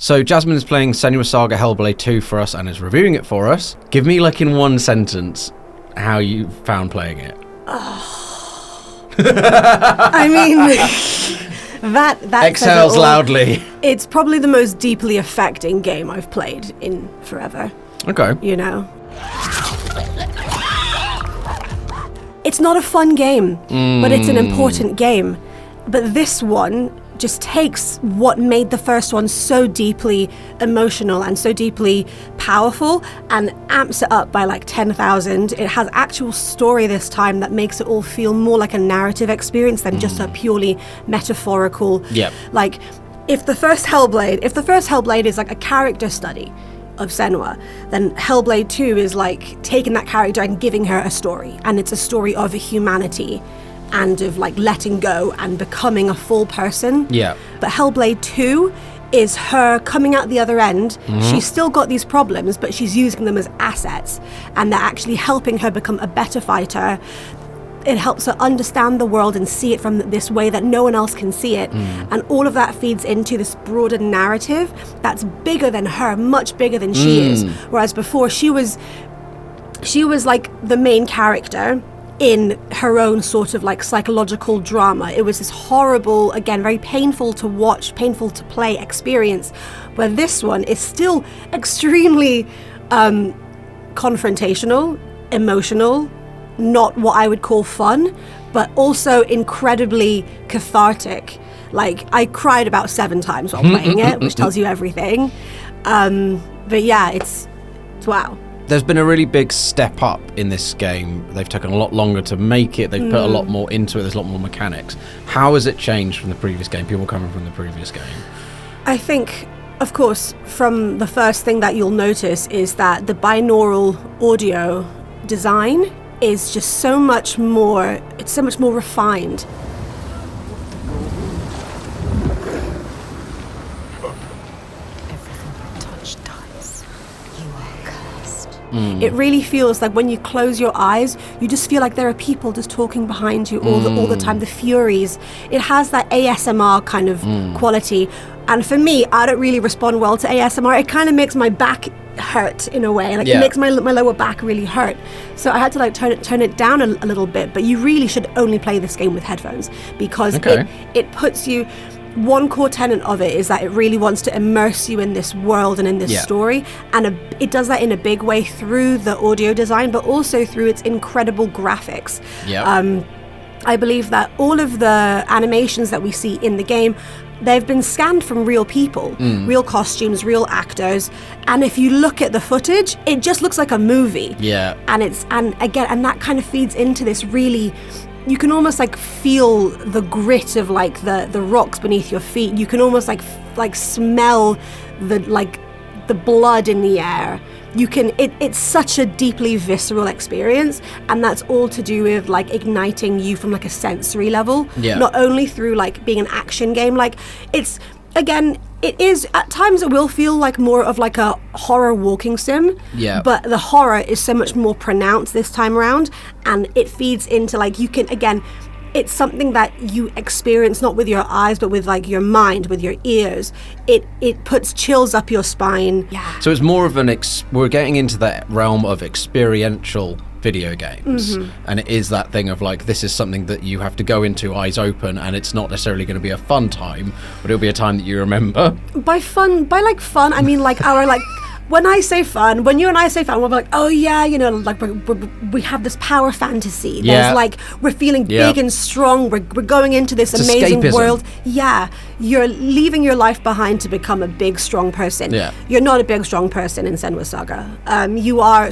So Jasmine is playing Senua Saga Hellblade 2 for us and is reviewing it for us. Give me, like, in one sentence, how you found playing it. I mean, that exhales loudly. It's probably the most deeply affecting game I've played in forever. Okay. You know? It's not a fun game, but it's an important game. But this one just takes what made the first one so deeply emotional and so deeply powerful and amps it up by like 10,000. It has actual story this time that makes it all feel more like a narrative experience than just a purely metaphorical. Yep. Like, if the first Hellblade is like a character study of Senua, then Hellblade 2 is like taking that character and giving her a story, and it's a story of humanity and of like letting go and becoming a full person. Yeah. But Hellblade 2 is her coming out the other end. She's still got these problems, but she's using them as assets, and they're actually helping her become a better fighter. It helps her understand the world and see it from this way that no one else can see it. And all of that feeds into this broader narrative that's bigger than her, much bigger than she is. Whereas before, she was like the main character in her own sort of like psychological drama. It was this horrible, again, very painful to watch, painful to play experience, where this one is still extremely confrontational, emotional, not what I would call fun, but also incredibly cathartic. Like, I cried about 7 times while playing it, which tells you everything. But yeah, it's wow. There's been a really big step up in this game. They've taken a lot longer to make it. They've put a lot more into it. There's a lot more mechanics. How has it changed from the previous game? People coming from the previous game. I think, of course, from the first thing that you'll notice is that the binaural audio design is just so much more, it's so much more refined. It really feels like when you close your eyes, you just feel like there are people just talking behind you all the time. The Furies. It has that ASMR kind of quality. And for me, I don't really respond well to ASMR. It kind of makes my back hurt in a way. Like, it makes my lower back really hurt. So I had to like turn it down a little bit. But you really should only play this game with headphones, because it puts you... One core tenet of it is that it really wants to immerse you in this world and in this story, and it does that in a big way through the audio design, but also through its incredible graphics. I believe that all of the animations that we see in the game, they've been scanned from real people, real costumes, real actors, and if you look at the footage, it just looks like a movie. And that kind of feeds into this really... You can almost like feel the grit of like the rocks beneath your feet. You can almost like smell the blood in the air. You can it's such a deeply visceral experience, and that's all to do with like igniting you from like a sensory level. Not only through like being an action game, like it's... Again, it is, at times it will feel like more of like a horror walking sim, but the horror is so much more pronounced this time around, and it feeds into like, you can, again, it's something that you experience not with your eyes, but with like your mind, with your ears. It puts chills up your spine. So it's more of we're getting into that realm of experiential video games, and it is that thing of like, this is something that you have to go into eyes open, and it's not necessarily going to be a fun time, but it'll be a time that you remember. By fun, I mean like our like... When I say fun, when you and I say fun, we're like, oh yeah, you know, like we have this power fantasy. There's like, we're feeling big and strong. We're going into this amazing escapism. world. You're leaving your life behind to become a big, strong person. You're not a big, strong person in Senua Saga. You are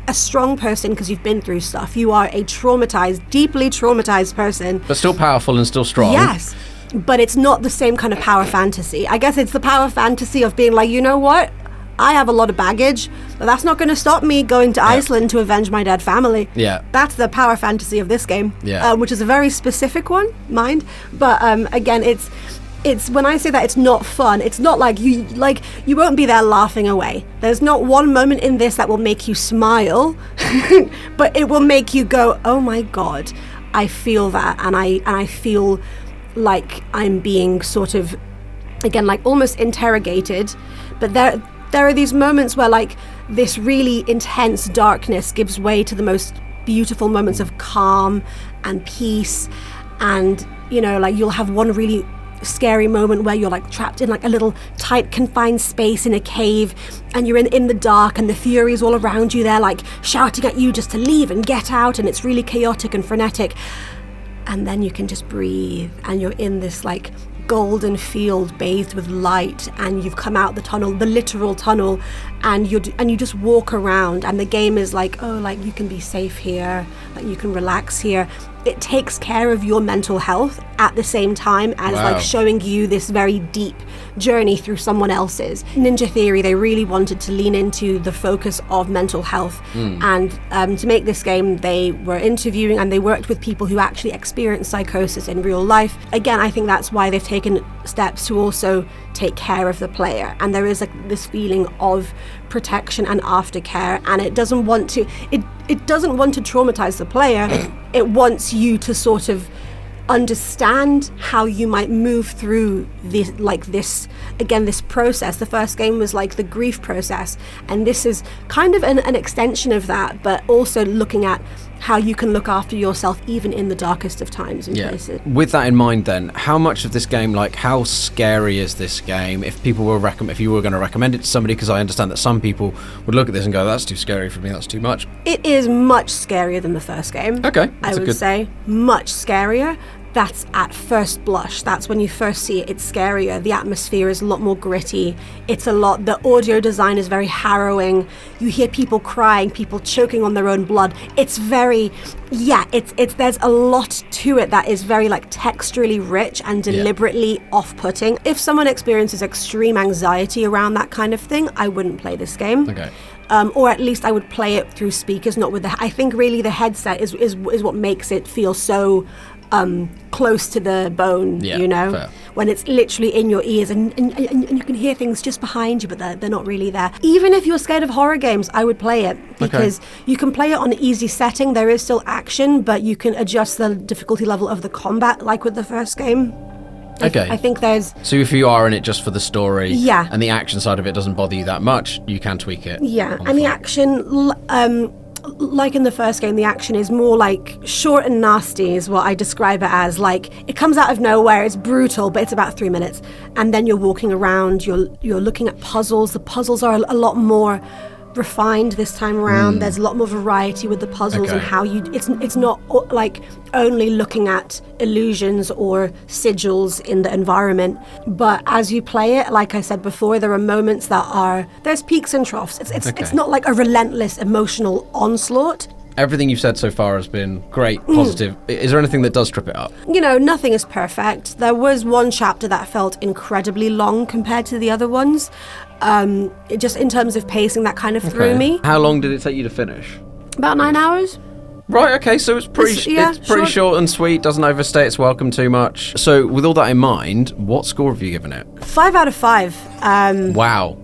a strong person because you've been through stuff. You are a deeply traumatized person. But still powerful and still strong. Yes. But it's not the same kind of power fantasy. I guess it's the power fantasy of being like, you know what? I have a lot of baggage, but that's not going to stop me going to Iceland to avenge my dead family. That's the power fantasy of this game, which is a very specific one, mind. But again, it's when I say that it's not fun, it's not like you won't be there laughing away. There's not one moment in this that will make you smile, but it will make you go, oh my God, I feel that, and I feel like I'm being sort of again, like almost interrogated, but there are these moments where like this really intense darkness gives way to the most beautiful moments of calm and peace. And, you know, like you'll have one really scary moment where you're like trapped in like a little tight confined space in a cave, and you're in the dark, and the Furies all around you, they're like shouting at you just to leave and get out, and it's really chaotic and frenetic. And then you can just breathe, and you're in this like golden field bathed with light, and you've come out the tunnel, the literal tunnel, and you just walk around, and the game is like, oh, like you can be safe here, like you can relax here. It takes care of your mental health at the same time as like showing you this very deep journey through someone else's. Ninja Theory, they really wanted to lean into the focus of mental health, and to make this game, they were interviewing and they worked with people who actually experienced psychosis in real life. Again, I think that's why they've taken steps to also take care of the player, and there is like this feeling of protection and aftercare, and it doesn't want to traumatize the player. It wants you to sort of understand how you might move through this process. The first game was like the grief process, and this is kind of an extension of that, but also looking at how you can look after yourself even in the darkest of times and places. With that in mind then, how much of this game, like how scary is this game if you were going to recommend it to somebody? Because I understand that some people would look at this and go, that's too scary for me, that's too much. It is much scarier than the first game. Okay. I would say much scarier. That's at first blush. That's when you first see it. It's scarier. The atmosphere is a lot more gritty. The audio design is very harrowing. You hear people crying, people choking on their own blood. It's very, there's a lot to it that is very like texturally rich and deliberately off-putting. If someone experiences extreme anxiety around that kind of thing, I wouldn't play this game. Okay. Or at least I would play it through speakers, not with I think really the headset is what makes it feel so close to the bone, you know, fair. When it's literally in your ears and you can hear things just behind you, but they're not really there. Even if you're scared of horror games, I would play it because you can play it on an easy setting. There is still action, but you can adjust the difficulty level of the combat like with the first game. Okay. I think there's... So if you are in it just for the story Yeah. and the action side of it doesn't bother you that much, you can tweak it. Yeah, and the action... like in the first game, the action is more like short and nasty is what I describe it as. Like it comes out of nowhere, it's brutal, but it's about 3 minutes, and then you're walking around, you're looking at puzzles. The puzzles are a lot more refined this time around. There's a lot more variety with the puzzles and how it's not like only looking at illusions or sigils in the environment, but as you play it, like I said before, there are moments there's peaks and troughs. It's not like a relentless emotional onslaught. Everything you've said so far has been great, positive. Is there anything that does trip it up? You know, nothing is perfect. There was one chapter that felt incredibly long compared to the other ones. It just in terms of pacing, that kind of threw me. How long did it take you to finish? About 9 hours. Right, okay, so it's pretty short and sweet, doesn't overstay its welcome too much. So with all that in mind, what score have you given it? 5 out of 5. Wow.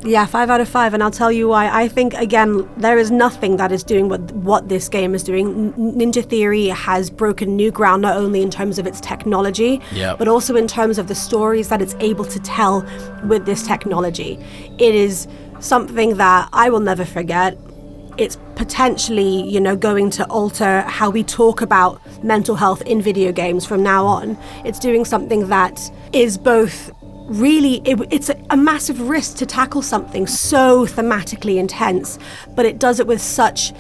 Yeah, 5 out of 5, and I'll tell you why. I think, again, there is nothing that is doing what this game is doing. Ninja Theory has broken new ground, not only in terms of its technology, but also in terms of the stories that it's able to tell with this technology. It is something that I will never forget. It's potentially, you know, going to alter how we talk about mental health in video games from now on. It's doing something that is both... Really, it's a massive risk to tackle something so thematically intense, but it does it with such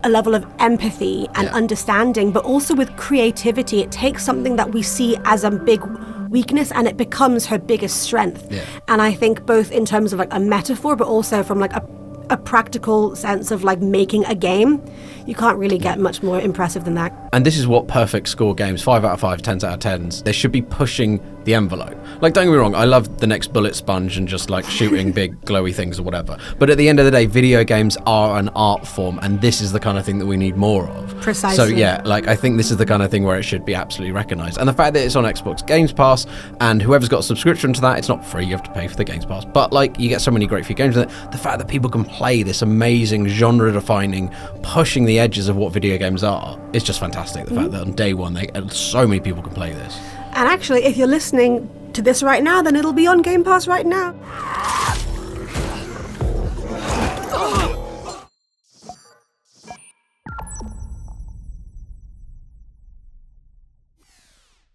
a level of empathy and understanding, but also with creativity. It takes something that we see as a big weakness and it becomes her biggest strength. And I think both in terms of like a metaphor, but also from like a practical sense of like making a game, you can't really get much more impressive than that. And this is what perfect score games, 5 out of 5, 10s out of 10s, they should be pushing the envelope. Like, don't get me wrong, I love the next bullet sponge and just like shooting big glowy things or whatever, but at the end of the day, video games are an art form, and this is the kind of thing that we need more of. Precisely. So yeah, like I think this is the kind of thing where it should be absolutely recognized. And the fact that it's on Xbox Games Pass, and whoever's got a subscription to that, it's not free, you have to pay for the Games Pass, but like you get so many great free games with it. The fact that people can play this amazing genre defining, pushing the edges of what video games are, is just fantastic. The fact that on day one so many people can play this. And actually, if you're listening to this right now, then it'll be on Game Pass right now.